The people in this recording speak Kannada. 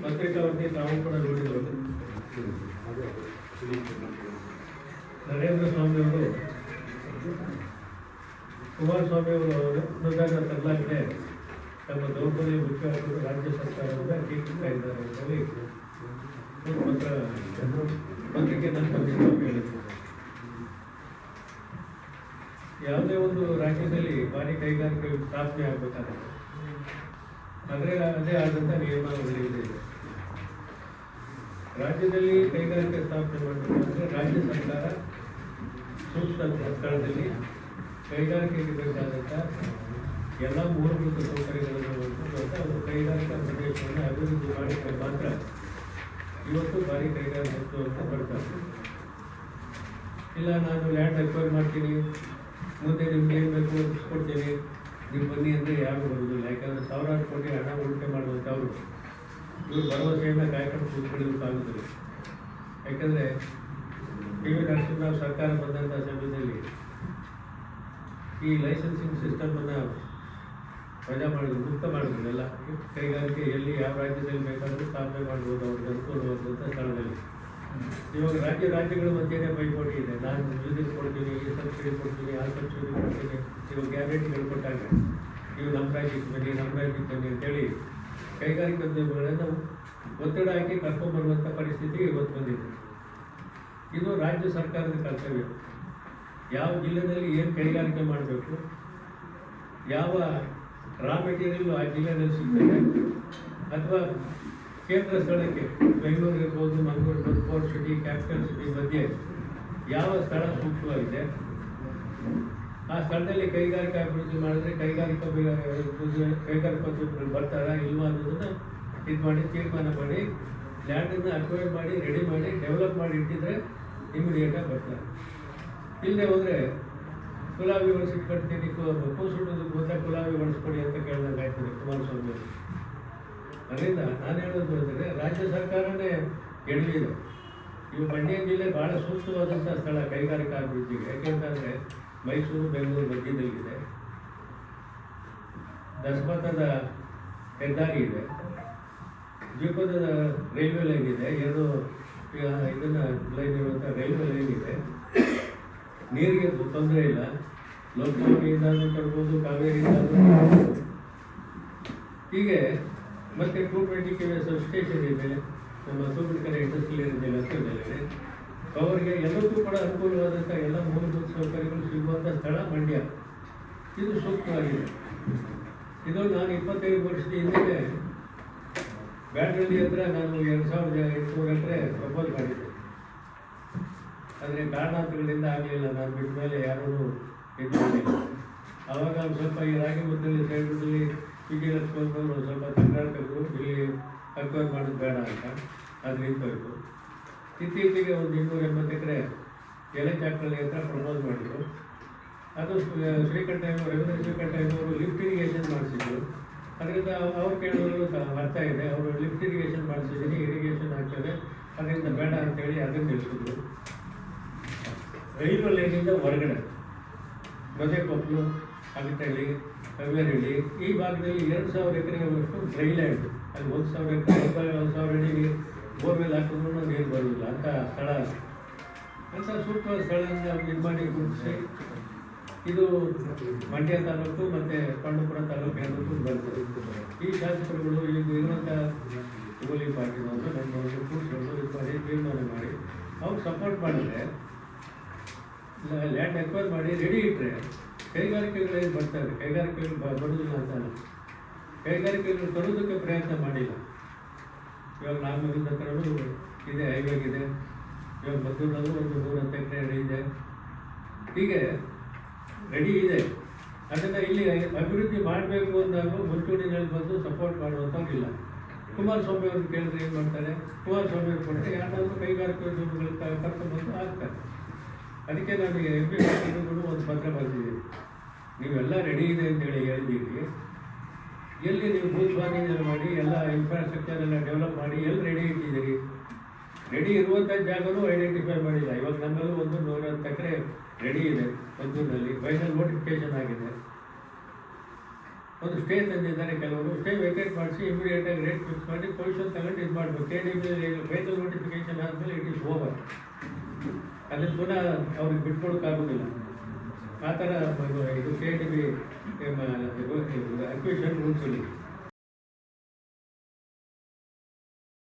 ಪತ್ರಿಕಾವರ್ತಿ ತಾವು ಕೂಡ ನೋಡಿದರು. ನರೇಂದ್ರ ಸ್ವಾಮಿಯವರು ಕುಮಾರಸ್ವಾಮಿಯವರು ಅನುದಾನ ತರಲಾಗಿದೆ, ತಮ್ಮ ದೌರ್ಬಲ್ಯ ಮುಖ್ಯವಾಗಿ ರಾಜ್ಯ ಸರ್ಕಾರದಿಂದ ಟೀಕಿಸ್ತಾ ಇದ್ದಾರೆ ಅಂತೇಳಿ ಪತ್ರಿಕೆ ನಂತರ ಹೇಳಿದರು. ಯಾವುದೇ ಒಂದು ರಾಜ್ಯದಲ್ಲಿ ಭಾರಿ ಕೈಗಾರಿಕೆ ಸ್ಥಾಪನೆ ಆಗಬೇಕಾದ್ರೆ ಅದೇ ಆದಂಥ ನಿಯಮಾವಳಿಗಳಿದೆ. ರಾಜ್ಯದಲ್ಲಿ ಕೈಗಾರಿಕೆ ಸ್ಥಾಪನೆ ಮಾಡಬೇಕಾದ್ರೆ ರಾಜ್ಯ ಸರ್ಕಾರ ಸೂಕ್ತ ಸ್ಥಳದಲ್ಲಿ ಕೈಗಾರಿಕೆಗೆ ಬೇಕಾದಂಥ ಎಲ್ಲ ಮೂಲಭೂತ ಸೌಕರ್ಯಗಳನ್ನು ಹೊಂದಿರುವಂಥ ಒಂದು ಕೈಗಾರಿಕಾ ಪ್ರದೇಶವನ್ನು ಅಭಿವೃದ್ಧಿ ಮಾಡಿದರೆ ಮಾತ್ರ ಇವತ್ತು ಭಾರಿ ಕೈಗಾರಿಕೆ ಅಂತ ಬರ್ತಾರೆ. ಇಲ್ಲ, ನಾನು ಲ್ಯಾಂಡ್ ಅಕ್ವೈರ್ ಮಾಡ್ತೀನಿ, ಮುಂದೆ ನಿಮ್ಗೆ ಏನು ಬೇಕು ಕೊಡ್ತೀನಿ, ನೀವು ಬನ್ನಿ ಅಂದರೆ ಯಾರು ಬರೋದಿಲ್ಲ. ಯಾಕಂದರೆ ಸಾವಿರಾರು ಕೋಟಿ ಹಣ ಉಳಿಕೆ ಮಾಡುವಂಥವ್ರು ಇವರು ಭರವಸೆಯನ್ನು ಕಾಯ್ಕೊಂಡು ಕೂತ್ಕೊಳ್ಳೋಕ್ಕಾಗೋದಿಲ್ಲ. ಯಾಕಂದರೆ ಟಿ ವಿ ನರಸಿಂಹರಾವ್ ಸರ್ಕಾರ ಬಂದಂಥ ಸಮಯದಲ್ಲಿ ಈ ಲೈಸೆನ್ಸಿಂಗ್ ಸಿಸ್ಟಮನ್ನು ವಜಾ ಮಾಡಿದ್ರು, ಮುಕ್ತ ಮಾಡಿದ್ರು. ಎಲ್ಲ ಕೈಗಾರಿಕೆ ಎಲ್ಲಿ ಯಾವ ರಾಜ್ಯದಲ್ಲಿ ಬೇಕಾದರೂ ಸ್ಥಾಪನೆ ಮಾಡ್ಬೋದು ಅವ್ರಿಗೆ ಅನುಕೂಲವಾದಂಥ ಸ್ಥಳದಲ್ಲಿ. ಇವಾಗ ರಾಜ್ಯಗಳ ಮಧ್ಯೆನೇ ಪೈಪೋಟಿ ಇದೆ. ನಾನು ಮ್ಯೂಸಿಕ್ ಕೊಡ್ತೀನಿ, ಈ ಸಬ್ಸಿಡಿ ಕೊಡ್ತೀನಿ, ಆ ಸಬ್ಸಿಡಿ ಕೊಡ್ತೀನಿ, ಇವಾಗ ಗ್ಯಾರಂಟಿಗಳು ಕೊಟ್ಟಾಗ ನೀವು ನಮ್ಮ ರಾಜ್ಯಕ್ಕೆ ಬನ್ನಿ ಅಂತೇಳಿ ಕೈಗಾರಿಕೋದ್ಯಮಗಳನ್ನು ಒತ್ತಡ ಹಾಕಿ ಕರ್ಕೊಂಡ್ಬರುವಂಥ ಪರಿಸ್ಥಿತಿ ಇವತ್ತು ಬಂದಿದೆ. ಇದು ರಾಜ್ಯ ಸರ್ಕಾರದ ಕರ್ತವ್ಯ. ಯಾವ ಜಿಲ್ಲೆಯಲ್ಲಿ ಏನು ಕೈಗಾರಿಕೆ ಮಾಡಬೇಕು, ಯಾವ ರಾ ಮೆಟೀರಿಯಲ್ ಆ ಜಿಲ್ಲೆಯಲ್ಲಿ ಸಿಗ್ತದೆ, ಅಥವಾ ಕೇಂದ್ರ ಸ್ಥಳಕ್ಕೆ ಬೆಂಗಳೂರು ಇರ್ಬೋದು, ಮಂಗಳೂರು ಇರ್ಬೋದು, ಪೋರ್ಟ್ ಸಿಟಿ, ಕ್ಯಾಪಿಟಲ್ ಸಿಟಿ ಮಧ್ಯೆ ಯಾವ ಸ್ಥಳ ಸೂಕ್ತವಾಗಿದೆ ಆ ಸ್ಥಳದಲ್ಲಿ ಕೈಗಾರಿಕಾ ಅಭಿವೃದ್ಧಿ ಮಾಡಿದ್ರೆ ಕೈಗಾರಿಕೋದ್ಯಮಿಗಳು ಬರ್ತಾರಾ ಇಲ್ವಾ ಅನ್ನೋದನ್ನು ಇದು ಮಾಡಿ ತೀರ್ಮಾನ ಮಾಡಿ ಲ್ಯಾಂಡನ್ನು ಅಕ್ವೈರ್ ಮಾಡಿ ರೆಡಿ ಮಾಡಿ ಡೆವಲಪ್ ಮಾಡಿ ಇಟ್ಟಿದ್ರೆ ಇಮಿಡಿಯೇಟಾಗಿ ಬರ್ತಾರೆ. ಇಲ್ಲದೆ ಹೋದರೆ ಕುಲಾವಿ ಬಳಸಿಟ್ಟು ಕಟ್ತೀನಿ, ಕೂಸುಟ್ಟೋದಕ್ಕೆ ಮೊದಲೇ ಕುಲಾವಿ ಬಳಸ್ಕೊಡಿ ಅಂತ ಕೇಳಿದಂಗೆ ಆಗ್ತದೆ ಕುಮಾರಸ್ವಾಮಿ ಅವರು. ಅದರಿಂದ ನಾನು ಹೇಳೋದು ಅಂದರೆ ರಾಜ್ಯ ಸರ್ಕಾರನೇ ಎಡವಿದೆ. ಇವು ಮಂಡ್ಯ ಜಿಲ್ಲೆ ಭಾಳ ಸೂಕ್ತವಾದಂಥ ಸ್ಥಳ ಕೈಗಾರಿಕಾ ಅಭಿವೃದ್ಧಿಗೆ. ಯಾಕೆಂತಂದರೆ ಮೈಸೂರು ಬೆಂಗಳೂರು ಮಧ್ಯದಲ್ಲಿದೆ, ದಸಮತದ ಹೆದ್ದಾರಿ ಇದೆ, ದ್ವೀಪದ ರೈಲ್ವೆ ಲೈನ್ ಇದೆ, ಎರಡು ಇದನ್ನು ಲೈನ್ ಇರುವಂಥ ರೈಲ್ವೆ ಲೈನ್ ಇದೆ, ನೀರಿಗೆ ತೊಂದರೆ ಇಲ್ಲ, ಲೋಕಸಭೆಯಿಂದಾದರೂ ತರ್ಬೋದು, ಕಾವೇರಿಯಿಂದಾದರೂ ತರ್ಬೋದು. ಹೀಗೆ ಮತ್ತು 220 kV ಸಬ್ಸ್ಟೇಷನ್ ಇದೆ, ನಮ್ಮ ತೂಗುಡ್ಕರೆ ಇಂಡಸ್ಟ್ರಿಯಲ್ ಏರಿಯಾದಲ್ಲಿ ಹತ್ತಿರದಲ್ಲಿದೆ. ಅವರಿಗೆ ಎಲ್ಲರಿಗೂ ಕೂಡ ಅನುಕೂಲವಾದಂಥ ಎಲ್ಲ ಮೂಲಭೂತ ಸೌಕರ್ಯಗಳು ಸಿಗುವಂಥ ಸ್ಥಳ ಮಂಡ್ಯ. ಇದು ಸೂಕ್ತವಾಗಿದೆ. ಇದು ನಾನು 25 ವರ್ಷದ ಹಿಂದೆ ಬ್ಯಾಡ್ರಳ್ಳಿ ಹತ್ರ ನಾನು 2800 ಎಕರೆ ಪ್ರಪೋಸ್ ಮಾಡಿದ್ದೆ. ಆದರೆ ಕಾರಣಾಂತರಗಳಿಂದ ಆಗಲಿಲ್ಲ. ನಾನು ಬಿಟ್ಟ ಮೇಲೆ ಯಾರೂ ಇದು ಮಾಡಲಿಲ್ಲ. ಆವಾಗ ಸ್ವಲ್ಪ ಈ ರಾಗಿ ಮುದ್ದಲ್ಲಿ ಸೈಡಲ್ಲಿ ಪಿಟಿ ಲಕ್ಷ್ಮಣರು ಸ್ವಲ್ಪ ತಕರಾರು ತೆಗೆದು ಇಲ್ಲಿ ಅಕ್ವೈರ್ ಮಾಡೋದು ಬೇಡ ಅಂತ ಅದು ನಿಂತೋಯ್ತು. ಇತ್ತೀಚೆಗೆ ಒಂದು 280 ಎಕರೆ ಎಲೆ ಚಾಕ್ರಲ್ಲಿ ಹತ್ರ ಪ್ರಪೋಸ್ ಮಾಡಿದ್ರು. ಅದು ರವೀಂದ್ರ ಶ್ರೀಕಂಠಯ್ಯನವರು ಲಿಫ್ಟ್ ಇರಿಗೇಷನ್ ಮಾಡಿಸಿದ್ರು. ಅದರಿಂದ ಅವ್ರು ಕೇಳೋದು ಅರ್ಥ ಇದೆ. ಅವರು ಲಿಫ್ಟ್ ಇರಿಗೇಷನ್ ಮಾಡಿಸಿದ್ದೀನಿ, ಇರಿಗೇಷನ್ ಆಗ್ತದೆ, ಅದರಿಂದ ಬೇಡ ಅಂತೇಳಿ ಅದನ್ನು ನಿಲ್ಲಿಸಿದ್ರು. ರೈಲ್ವೆ ಲೈನಿಂದ ಹೊರಗಡೆ ಮದೆಕೊಪ್ಪಲು, ಅಗಟಳ್ಳಿ, ಕವೇರಳ್ಳಿ ಈ ಭಾಗದಲ್ಲಿ 2000 ಎಕರೆವಷ್ಟು ಡ್ರೈ ಲ್ಯಾಂಡ್. ಅಲ್ಲಿ 1000 ಎಕರೆ 1000 ಅಡಿ ಬೋರ್ವೆಲ್ ಹಾಕಿದ್ರು ನೀರು ಬರುವುದಿಲ್ಲ ಅಂತ ಸ್ಥಳ, ಅಂತ ಸೂಕ್ತವಾದ ಸ್ಥಳದಿಂದ ಇದು ಮಾಡಿ ಗುರುತಿಸಿ ಇದು ಮಂಡ್ಯ ತಾಲೂಕು ಮತ್ತು ಪಾಂಡವಪುರ ತಾಲೂಕು ಎರಡಕ್ಕೂ ಬರ್ತದೆ. ಈ ಶಾಸಕರುಗಳು ಈಗ ಇರುವಂಥ ರೂಲಿಂಗ್ ಪಾರ್ಟಿನವರು ನಮ್ಮವರು ಕೂರಿಸ್ಕೊಂಡು ಇದು ಮಾಡಿ ತೀರ್ಮಾನ ಮಾಡಿ ಅವ್ರು ಸಪೋರ್ಟ್ ಮಾಡಿದ್ರೆ, ಲ್ಯಾಂಡ್ ಅಕ್ವೈರ್ ಮಾಡಿ ರೆಡಿ ಇಟ್ಟರೆ ಕೈಗಾರಿಕೆಗಳೇನು ಬರ್ತಾರೆ. ಕೈಗಾರಿಕೆಗಳು ಬರೋದಿಲ್ಲ ಅಂತಲ್ಲ, ಕೈಗಾರಿಕೆಗಳು ತರೋದಕ್ಕೆ ಪ್ರಯತ್ನ ಮಾಡಿಲ್ಲ. ಇವಾಗ ನಾಗಮಂಗಲದ ಹತ್ರನೂ ಇದೆ, ಹೈವೇಗಿದೆ. ಇವಾಗ ಮದ್ದೂರಲ್ಲೂ ಒಂದು 110 ಎಕರೆ ರೆಡಿ ಇದೆ. ಹೀಗೆ ರೆಡಿ ಇದೆ. ಅದನ್ನು ಇಲ್ಲಿ ಅಭಿವೃದ್ಧಿ ಮಾಡಬೇಕು ಅಂದಾಗ ಮುಂಚೂಣಿನಲ್ಲಿ ಬಂದು ಸಪೋರ್ಟ್ ಮಾಡುವಂಥವ್ರಿಲ್ಲ. ಕುಮಾರಸ್ವಾಮಿ ಅವ್ರನ್ನ ಕೇಳಿದ್ರೆ ಏನು ಮಾಡ್ತಾರೆ, ಕುಮಾರಸ್ವಾಮಿ ಅವ್ರು ಕೊಟ್ಟರೆ ಯಾರಾದರೂ ಕೈಗಾರಿಕೋದ್ಯಮಿಗಳು ಕರ್ಕೊಂಡ್ಬಂದು ಆಗ್ತಾರೆ. ಅದಕ್ಕೆ ನಾನು MP ಪಾರ್ಟಿಗೂ ಒಂದು ಪತ್ರ ಬರೆದಿದ್ದೀನಿ. ನೀವೆಲ್ಲ ರೆಡಿ ಇದೆ ಅಂತೇಳಿ ಹೇಳಿದ್ದೀರಿ, ಎಲ್ಲಿ ನೀವು ಬೂತ್ ಬಾರ್ಗೇಜ್ ಮಾಡಿ ಎಲ್ಲ ಇನ್ಫ್ರಾಸ್ಟ್ರಕ್ಚರ್ ಎಲ್ಲ ಡೆವಲಪ್ ಮಾಡಿ ಎಲ್ಲಿ ರೆಡಿ ಇಟ್ಟಿದ್ದೀರಿ? ರೆಡಿ ಇರುವಂಥ ಜಾಗನೂ ಐಡೆಂಟಿಫೈ ಮಾಡಿಲ್ಲ. ಇವಾಗ ನಮ್ಮಲ್ಲೂ ಒಂದು 110 ಎಕರೆ ರೆಡಿ ಇದೆ ಮದ್ದೂರಿನಲ್ಲಿ, ಫೈನಲ್ ನೋಟಿಫಿಕೇಶನ್ ಆಗಿದೆ. ಒಂದು ಸ್ಟೇ ತಂದಿದ್ದಾರೆ ಕೆಲವರು. ಸ್ಟೇ ವೇಕೇಟ್ ಮಾಡಿಸಿ ಇಮಿಡಿಯೇಟಾಗಿ ರೇಟ್ ಫಿಕ್ಸ್ ಮಾಡಿ ಪೊಲ್ಯೂಷನ್ ತಗೊಂಡು ಇದು ಮಾಡಬೇಕು. KDB ವೆಹಿಕಲ್ ನೋಟಿಫಿಕೇಶನ್ ಆದಮೇಲೆ ಇಟ್ ಈಸ್ ಓವರ್. ಅದನ್ನು ಪುನಃ ಅವ್ರಿಗೆ ಬಿಟ್ಕೊಡೋಕ್ಕಾಗೋದಿಲ್ಲ. ಆ ಥರ ಇದು KDB ಅಕ್ವಿಷನ್ ರೂಲ್ಸಲ್ಲಿ